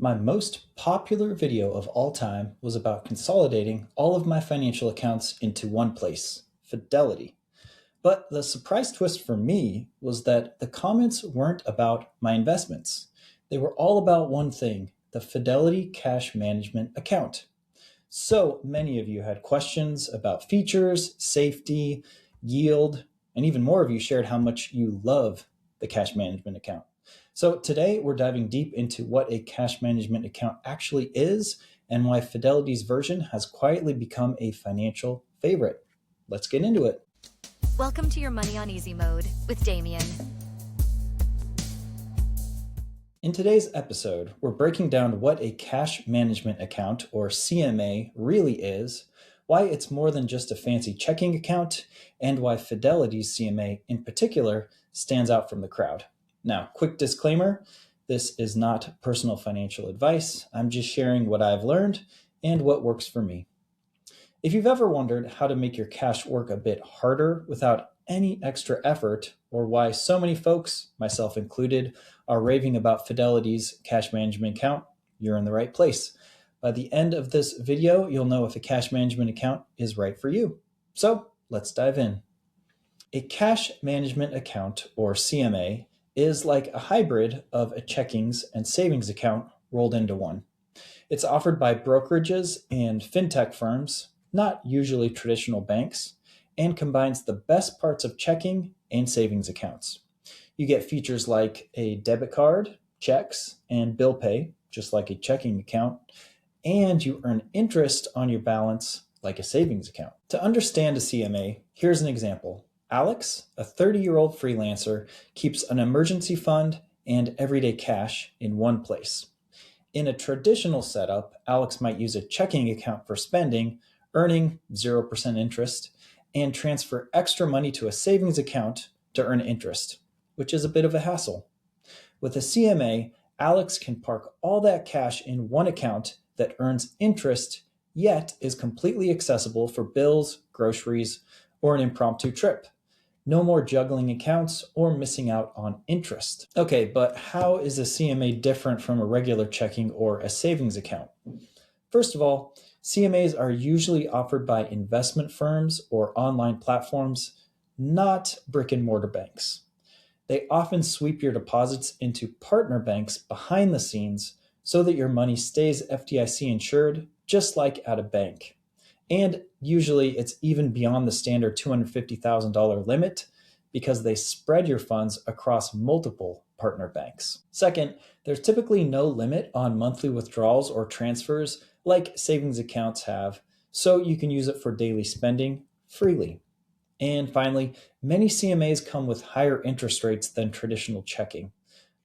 My most popular video of all time was about consolidating all of my financial accounts into one place, Fidelity. But the surprise twist for me was that the comments weren't about my investments. They were all about one thing, the Fidelity Cash Management Account. So many of you had questions about features, safety, yield, and even more of you shared how much you love the cash management account. So today we're diving deep into what a cash management account actually is and why Fidelity's version has quietly become a financial favorite. Let's get into it. Welcome to your Money on Easy mode with Damien. In today's episode, we're breaking down what a cash management account, or CMA, really is, why it's more than just a fancy checking account, and why Fidelity's CMA in particular stands out from the crowd. Now, quick disclaimer, this is not personal financial advice. I'm just sharing what I've learned and what works for me. If you've ever wondered how to make your cash work a bit harder without any extra effort, or why so many folks, myself included, are raving about Fidelity's cash management account, you're in the right place. By the end of this video, you'll know if a cash management account is right for you. So let's dive in. A cash management account, or CMA, is like a hybrid of a checkings and savings account rolled into one. It's offered by brokerages and fintech firms, not usually traditional banks, and combines the best parts of checking and savings accounts. You get features like a debit card, checks, and bill pay, just like a checking account, and you earn interest on your balance like a savings account. To understand a CMA, here's an example. Alex, a 30-year-old freelancer, keeps an emergency fund and everyday cash in one place. In a traditional setup, Alex might use a checking account for spending, earning 0% interest, and transfer extra money to a savings account to earn interest, which is a bit of a hassle. With a CMA, Alex can park all that cash in one account that earns interest, yet is completely accessible for bills, groceries, or an impromptu trip. No more juggling accounts or missing out on interest. Okay, but how is a CMA different from a regular checking or a savings account? First of all, CMAs are usually offered by investment firms or online platforms, not brick and mortar banks. They often sweep your deposits into partner banks behind the scenes so that your money stays FDIC insured, just like at a bank. And usually it's even beyond the standard $250,000 limit because they spread your funds across multiple partner banks. Second, there's typically no limit on monthly withdrawals or transfers like savings accounts have, so you can use it for daily spending freely. And finally, many CMAs come with higher interest rates than traditional checking.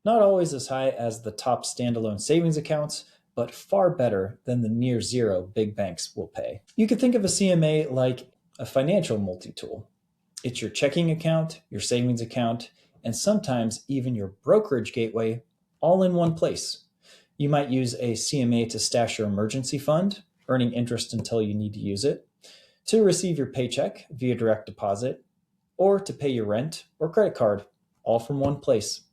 Not always as high as the top standalone savings accounts, but far better than the near zero big banks will pay. You could think of a CMA like a financial multi-tool. It's your checking account, your savings account, and sometimes even your brokerage gateway all in one place. You might use a CMA to stash your emergency fund, earning interest until you need to use it, to receive your paycheck via direct deposit, or to pay your rent or credit card, all from one place.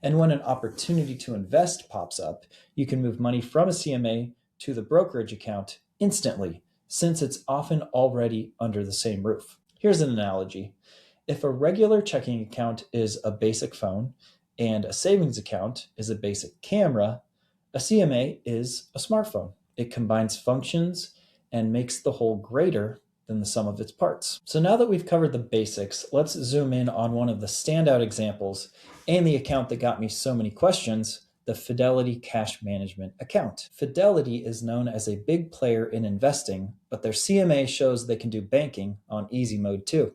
And when an opportunity to invest pops up, you can move money from a CMA to the brokerage account instantly, since it's often already under the same roof. Here's an analogy. If a regular checking account is a basic phone and a savings account is a basic camera, a CMA is a smartphone. It combines functions and makes the whole greater than the sum of its parts. So now that we've covered the basics, let's zoom in on one of the standout examples and the account that got me so many questions, the Fidelity Cash Management Account. Fidelity is known as a big player in investing, but their CMA shows they can do banking on easy mode too.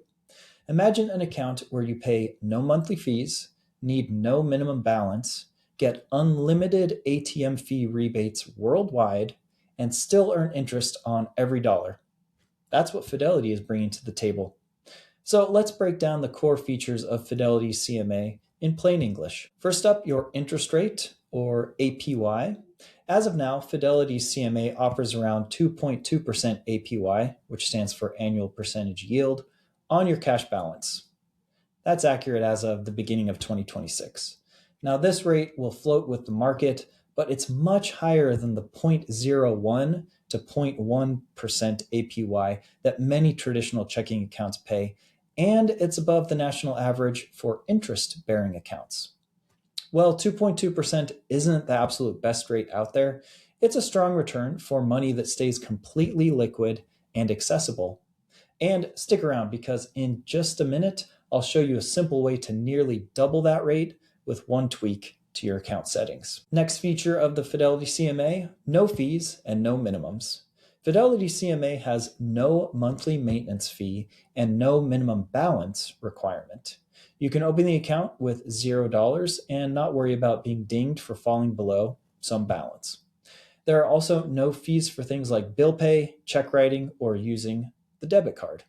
Imagine an account where you pay no monthly fees, need no minimum balance, get unlimited ATM fee rebates worldwide, and still earn interest on every dollar. That's what Fidelity is bringing to the table. So let's break down the core features of Fidelity's CMA in plain English. First up, your interest rate, or APY. As of now, Fidelity's CMA offers around 2.2% APY, which stands for annual percentage yield, on your cash balance. That's accurate as of the beginning of 2026. Now, this rate will float with the market, but it's much higher than the 0.01 to 0.1% APY that many traditional checking accounts pay, and it's above the national average for interest-bearing accounts. Well, 2.2% isn't the absolute best rate out there. It's a strong return for money that stays completely liquid and accessible. And stick around because in just a minute, I'll show you a simple way to nearly double that rate with one tweak to your account settings. Next feature of the Fidelity CMA, no fees and no minimums. Fidelity CMA has no monthly maintenance fee and no minimum balance requirement. You can open the account with $0 and not worry about being dinged for falling below some balance. There are also no fees for things like bill pay, check writing, or using the debit card.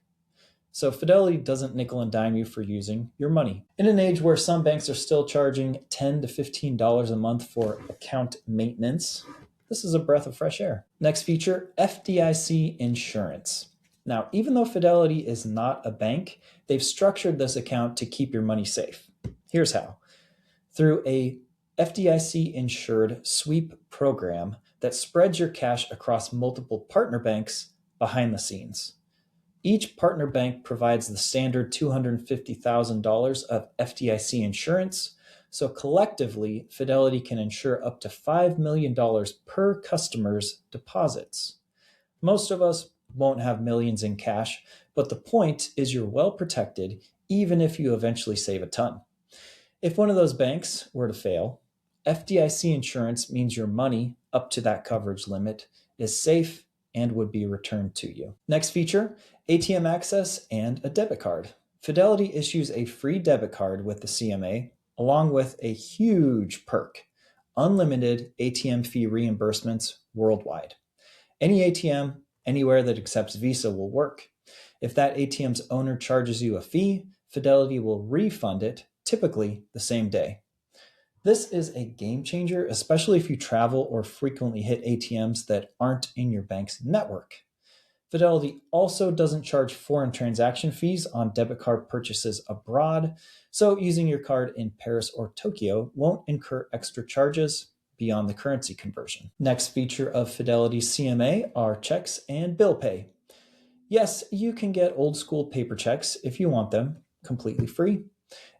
So Fidelity doesn't nickel and dime you for using your money. In an age where some banks are still charging $10 to $15 a month for account maintenance, this is a breath of fresh air. Next feature, FDIC insurance. Now, even though Fidelity is not a bank, they've structured this account to keep your money safe. Here's how. Through a FDIC insured sweep program that spreads your cash across multiple partner banks behind the scenes. Each partner bank provides the standard $250,000 of FDIC insurance, so collectively, Fidelity can insure up to $5 million per customer's deposits. Most of us won't have millions in cash, but the point is you're well protected even if you eventually save a ton. If one of those banks were to fail, FDIC insurance means your money up to that coverage limit is safe and would be returned to you. Next feature, ATM access and a debit card. Fidelity issues a free debit card with the CMA, along with a huge perk, unlimited ATM fee reimbursements worldwide. Any ATM, anywhere that accepts Visa will work. If that ATM's owner charges you a fee, Fidelity will refund it, typically the same day. This is a game changer, especially if you travel or frequently hit ATMs that aren't in your bank's network. Fidelity also doesn't charge foreign transaction fees on debit card purchases abroad, so using your card in Paris or Tokyo won't incur extra charges beyond the currency conversion. Next feature of Fidelity CMA are checks and bill pay. Yes, you can get old school paper checks if you want them, completely free.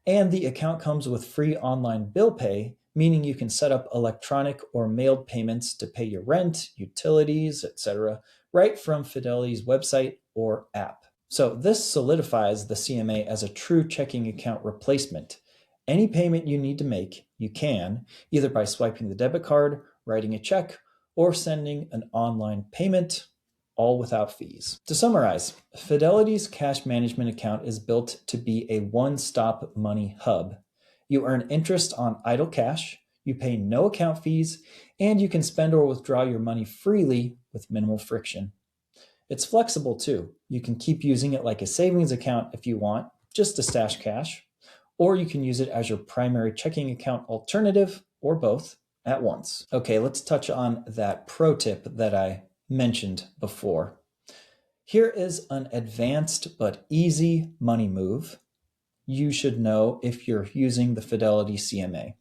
And the account comes with free online bill pay, meaning you can set up electronic or mailed payments to pay your rent, utilities, etc., right from Fidelity's website or app. So this solidifies the CMA as a true checking account replacement. Any payment you need to make, you can, either by swiping the debit card, writing a check, or sending an online payment, all without fees. To summarize, Fidelity's cash management account is built to be a one-stop money hub. You earn interest on idle cash, you pay no account fees, and you can spend or withdraw your money freely with minimal friction. It's flexible too. You can keep using it like a savings account if you want, just to stash cash, or you can use it as your primary checking account alternative, or both, at once. Okay, let's touch on that pro tip that I mentioned before. Here is an advanced but easy money move you should know if you're using the Fidelity CMA.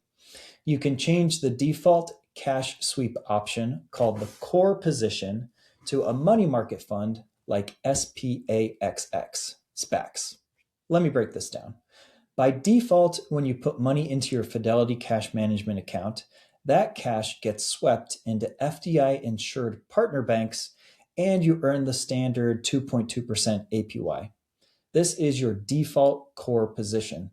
You can change the default cash sweep option called the core position to a money market fund like SPAXX, SPAXX. Let me break this down. By default, when you put money into your Fidelity Cash Management account, that cash gets swept into FDI-insured partner banks, and you earn the standard 2.2% APY. This is your default core position.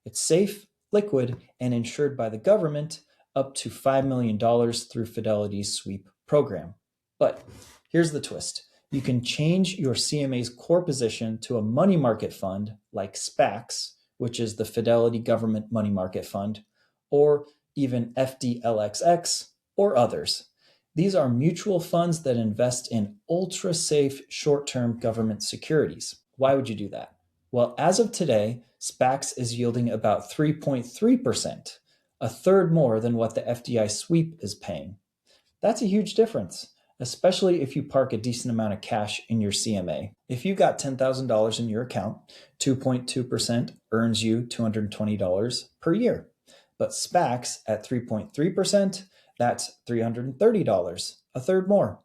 It's safe, liquid, and insured by the government up to $5 million through Fidelity's sweep program. But here's the twist. You can change your CMA's core position to a money market fund like SPAXX, which is the Fidelity Government Money Market Fund, or even FDLXX, or others. These are mutual funds that invest in ultra-safe short-term government securities. Why would you do that? Well, as of today, SPAXX is yielding about 3.3%, a third more than what the FDI sweep is paying. That's a huge difference, especially if you park a decent amount of cash in your CMA. If you got $10,000 in your account, 2.2% earns you $220 per year. But SPAXX at 3.3%, That's $330, a third more.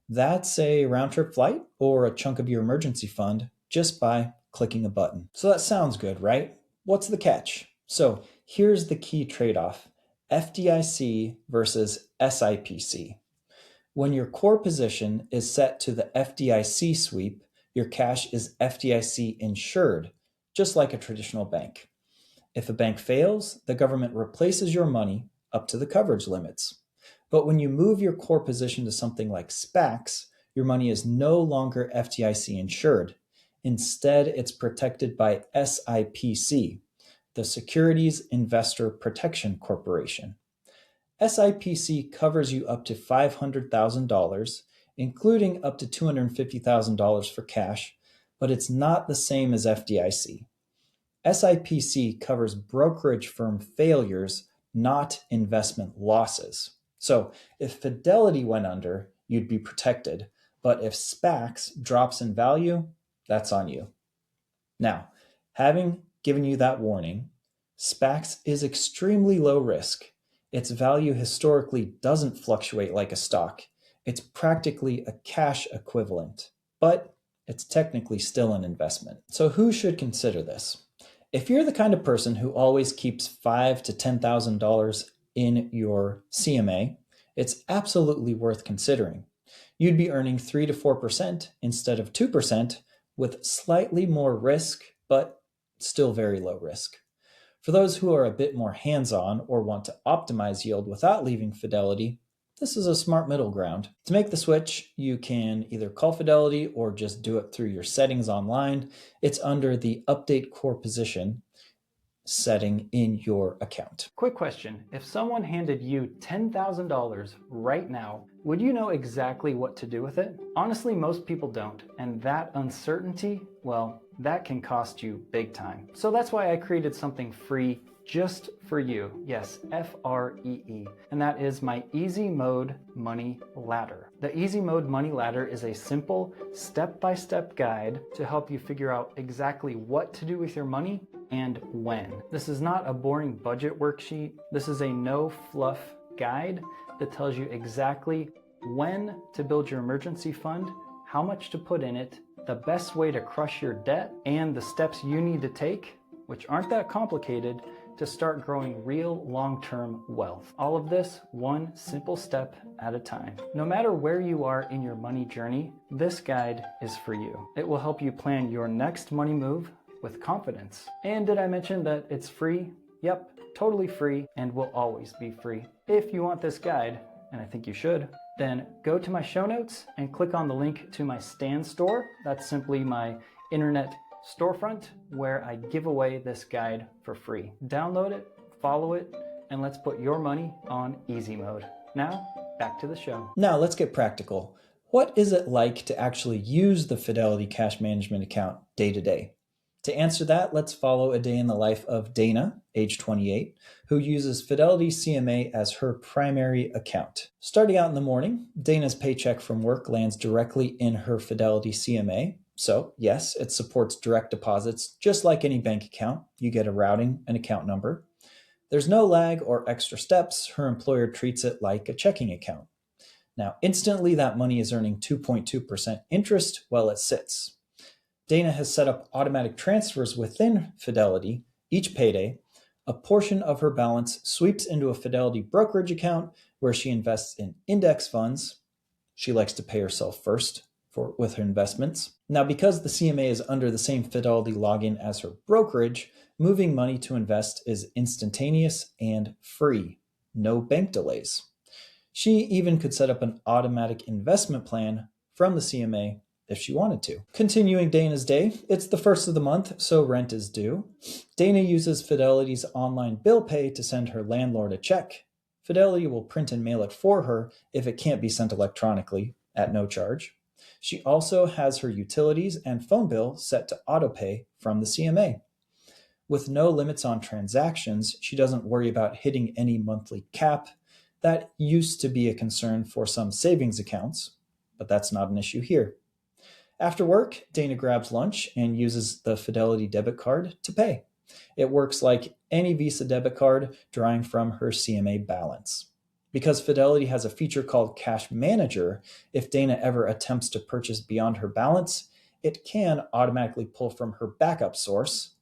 That's a round trip flight or a chunk of your emergency fund just by clicking a button. So that sounds good, right? What's the catch? So here's the key trade-off: FDIC versus SIPC. When your core position is set to the FDIC sweep, your cash is FDIC insured, just like a traditional bank. If a bank fails, the government replaces your money up to the coverage limits. But when you move your core position to something like SPAXX, your money is no longer FDIC insured. Instead, it's protected by SIPC, the Securities Investor Protection Corporation. SIPC covers you up to $500,000, including up to $250,000 for cash, but it's not the same as FDIC. SIPC covers brokerage firm failures, not investment losses. So if Fidelity went under, you'd be protected, but if SPAXX drops in value, that's on you. Now, having given you that warning, SPAXX is extremely low risk. Its value historically doesn't fluctuate like a stock. It's practically a cash equivalent, but it's technically still an investment. So who should consider this? If you're the kind of person who always keeps $5,000 to $10,000 in your CMA, it's absolutely worth considering. You'd be earning 3 to 4% instead of 2%, with slightly more risk, but still very low risk. For those who are a bit more hands-on or want to optimize yield without leaving Fidelity, this is a smart middle ground. To make the switch, you can either call Fidelity or just do it through your settings online. It's under the Update Core Position setting in your account. Quick question. If someone handed you $10,000 right now, would you know exactly what to do with it? Honestly, most people don't. And that uncertainty, well, that can cost you big time. So that's why I created something free just for you. Yes, FREE. And that is my Easy Mode Money Ladder. The Easy Mode Money Ladder is a simple step-by-step guide to help you figure out exactly what to do with your money and when. This is not a boring budget worksheet. This is a no fluff guide that tells you exactly when to build your emergency fund, how much to put in it, the best way to crush your debt, and the steps you need to take, which aren't that complicated, to start growing real long-term wealth. All of this one simple step at a time. No matter where you are in your money journey, this guide is for you. It will help you plan your next money move with confidence. And did I mention that it's free? Yep, totally free and will always be free. If you want this guide, and I think you should, then go to my show notes and click on the link to my Stan store. That's simply my internet storefront where I give away this guide for free. Download it, follow it, and let's put your money on easy mode. Now, back to the show. Now let's get practical. What is it like to actually use the Fidelity Cash Management Account day to day? To answer that, let's follow a day in the life of Dana, age 28, who uses Fidelity CMA as her primary account. Starting out in the morning, Dana's paycheck from work lands directly in her Fidelity CMA. So yes, it supports direct deposits just like any bank account. You get a routing and account number. There's no lag or extra steps. Her employer treats it like a checking account. Now, instantly that money is earning 2.2% interest while it sits. Dana has set up automatic transfers within Fidelity. Each payday, a portion of her balance sweeps into a Fidelity brokerage account where she invests in index funds. She likes to pay herself first with her investments. Now, because the CMA is under the same Fidelity login as her brokerage, moving money to invest is instantaneous and free. No bank delays. She even could set up an automatic investment plan from the CMA if she wanted to. Continuing Dana's day, it's the first of the month, so rent is due. Dana uses Fidelity's online bill pay to send her landlord a check. Fidelity will print and mail it for her if it can't be sent electronically at no charge. She also has her utilities and phone bill set to autopay from the CMA. With no limits on transactions, she doesn't worry about hitting any monthly cap. That used to be a concern for some savings accounts, but that's not an issue here. After work, Dana grabs lunch and uses the Fidelity debit card to pay. It works like any Visa debit card, drawing from her CMA balance. Because Fidelity has a feature called Cash Manager, if Dana ever attempts to purchase beyond her balance, it can automatically pull from her backup source.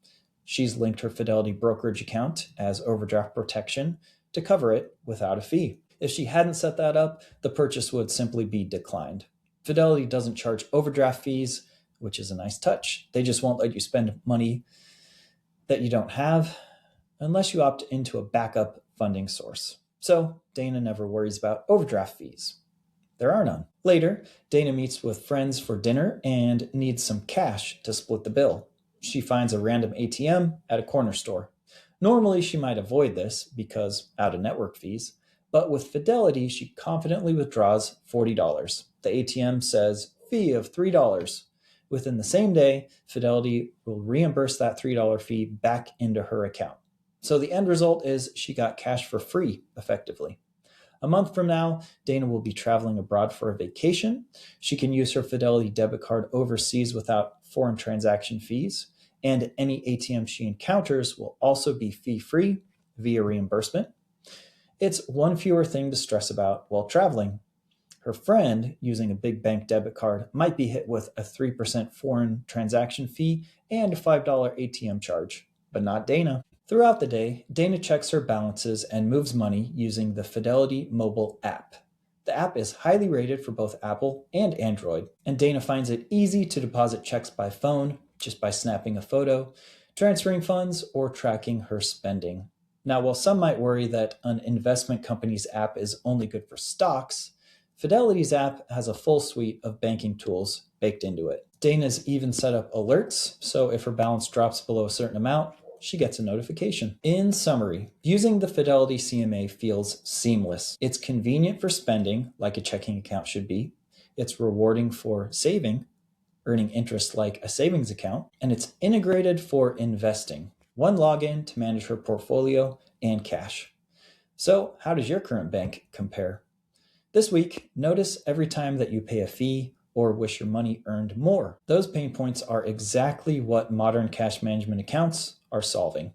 She's linked her Fidelity brokerage account as overdraft protection to cover it without a fee. If she hadn't set that up, the purchase would simply be declined. Fidelity doesn't charge overdraft fees, which is a nice touch. They just won't let you spend money that you don't have unless you opt into a backup funding source. So Dana never worries about overdraft fees. There are none. Later, Dana meets with friends for dinner and needs some cash to split the bill. She finds a random ATM at a corner store. Normally, she might avoid this because out-of-network fees, but with Fidelity, she confidently withdraws $40. The ATM says fee of $3. Within the same day, Fidelity will reimburse that $3 fee back into her account. So the end result is she got cash for free, effectively. A month from now, Dana will be traveling abroad for a vacation. She can use her Fidelity debit card overseas without foreign transaction fees, and any ATM she encounters will also be fee-free via reimbursement. It's one fewer thing to stress about while traveling. Her friend, using a big bank debit card, might be hit with a 3% foreign transaction fee and a $5 ATM charge, but not Dana. Throughout the day, Dana checks her balances and moves money using the Fidelity mobile app. The app is highly rated for both Apple and Android, and Dana finds it easy to deposit checks by phone just by snapping a photo, transferring funds, or tracking her spending. Now, while some might worry that an investment company's app is only good for stocks, Fidelity's app has a full suite of banking tools baked into it. Dana's even set up alerts, so if her balance drops below a certain amount, she gets a notification. In summary, using the Fidelity CMA feels seamless. It's convenient for spending, like a checking account should be. It's rewarding for saving, earning interest like a savings account. And it's integrated for investing. One login to manage her portfolio and cash. So, how does your current bank compare? This week, notice every time that you pay a fee or wish your money earned more. Those pain points are exactly what modern cash management accounts are solving.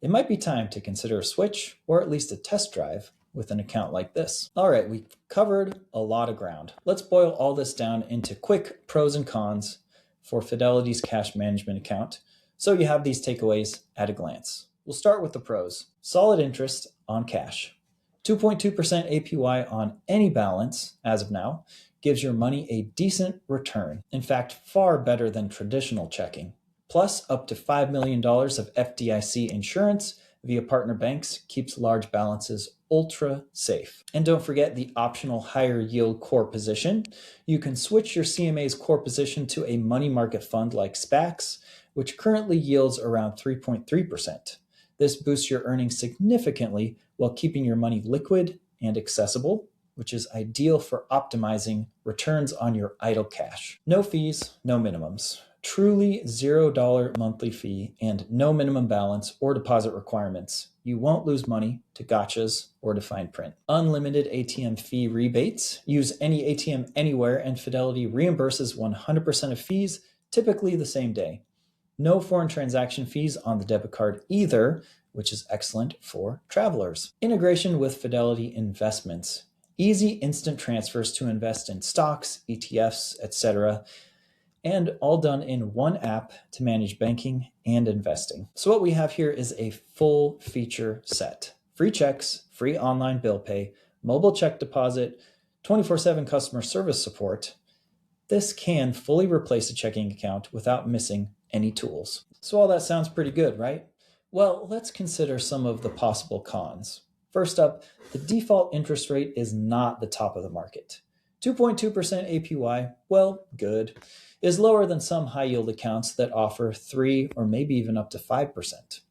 It might be time to consider a switch or at least a test drive with an account like this. All right, we covered a lot of ground. Let's boil all this down into quick pros and cons for Fidelity's cash management account, so you have these takeaways at a glance. We'll start with the pros. Solid interest on cash. 2.2% APY on any balance, as of now, gives your money a decent return. In fact, far better than traditional checking. Plus, up to $5 million of FDIC insurance via partner banks keeps large balances ultra safe. And don't forget the optional higher yield core position. You can switch your CMA's core position to a money market fund like SPAXX, which currently yields around 3.3%. This boosts your earnings significantly while keeping your money liquid and accessible, which is ideal for optimizing returns on your idle cash. No fees, no minimums. Truly $0 monthly fee and no minimum balance or deposit requirements. You won't lose money to gotchas or to fine print. Unlimited ATM fee rebates. Use any ATM anywhere and Fidelity reimburses 100% of fees, typically the same day. No foreign transaction fees on the debit card either, which is excellent for travelers. Integration with Fidelity Investments. Easy instant transfers to invest in stocks, ETFs, etc., and all done in one app to manage banking and investing. So what we have here is a full feature set. Free checks, free online bill pay, mobile check deposit, 24/7 customer service support. This can fully replace a checking account without missing any tools. So all that sounds pretty good, right? Well, let's consider some of the possible cons. First up, the default interest rate is not the top of the market. 2.2% APY, well, good, is lower than some high-yield accounts that offer 3 or maybe even up to 5%.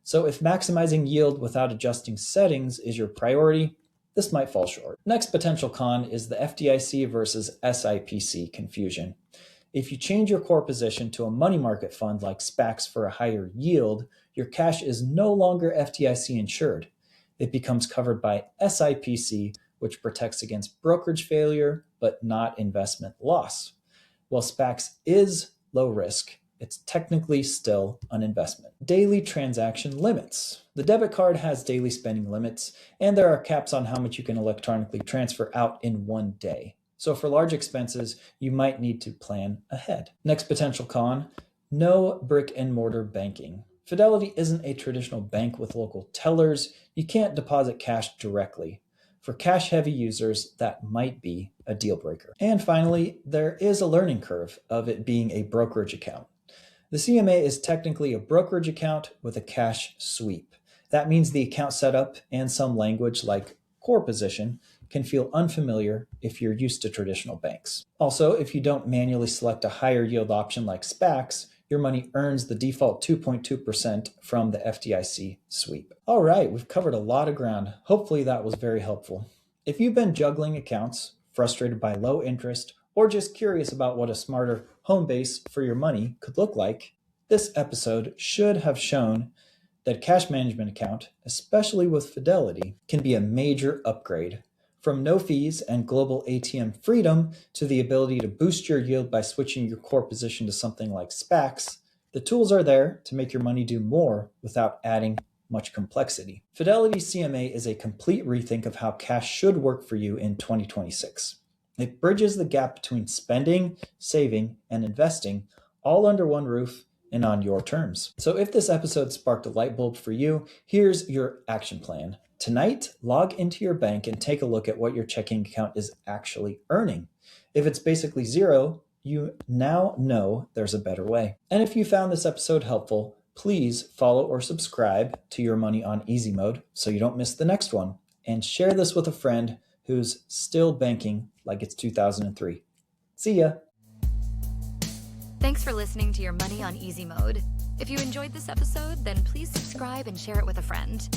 So if maximizing yield without adjusting settings is your priority, this might fall short. Next potential con is the FDIC versus SIPC confusion. If you change your core position to a money market fund like SPAXX for a higher yield, your cash is no longer FDIC insured. It becomes covered by SIPC, which protects against brokerage failure, but not investment loss. While SPAXX is low risk, it's technically still an investment. Daily transaction limits. The debit card has daily spending limits, and there are caps on how much you can electronically transfer out in one day. So for large expenses, you might need to plan ahead. Next potential con, no brick and mortar banking. Fidelity isn't a traditional bank with local tellers. You can't deposit cash directly. For cash-heavy users, that might be a deal breaker. And finally, there is a learning curve of it being a brokerage account. The CMA is technically a brokerage account with a cash sweep. That means the account setup and some language like core position can feel unfamiliar if you're used to traditional banks. Also, if you don't manually select a higher yield option like SPAXX, your money earns the default 2.2% from the FDIC sweep. All right, we've covered a lot of ground. Hopefully that was very helpful. If you've been juggling accounts, frustrated by low interest, or just curious about what a smarter home base for your money could look like, this episode should have shown that a cash management account, especially with Fidelity, can be a major upgrade. From no fees and global ATM freedom to the ability to boost your yield by switching your core position to something like SPAXX, the tools are there to make your money do more without adding much complexity. Fidelity CMA is a complete rethink of how cash should work for you in 2026. It bridges the gap between spending, saving, and investing all under one roof and on your terms. So if this episode sparked a light bulb for you, here's your action plan. Tonight, log into your bank and take a look at what your checking account is actually earning. If it's basically zero, you now know there's a better way. And if you found this episode helpful, please follow or subscribe to Your Money on Easy Mode so you don't miss the next one. And share this with a friend who's still banking like it's 2003. See ya. Thanks for listening to Your Money on Easy Mode. If you enjoyed this episode, then please subscribe and share it with a friend.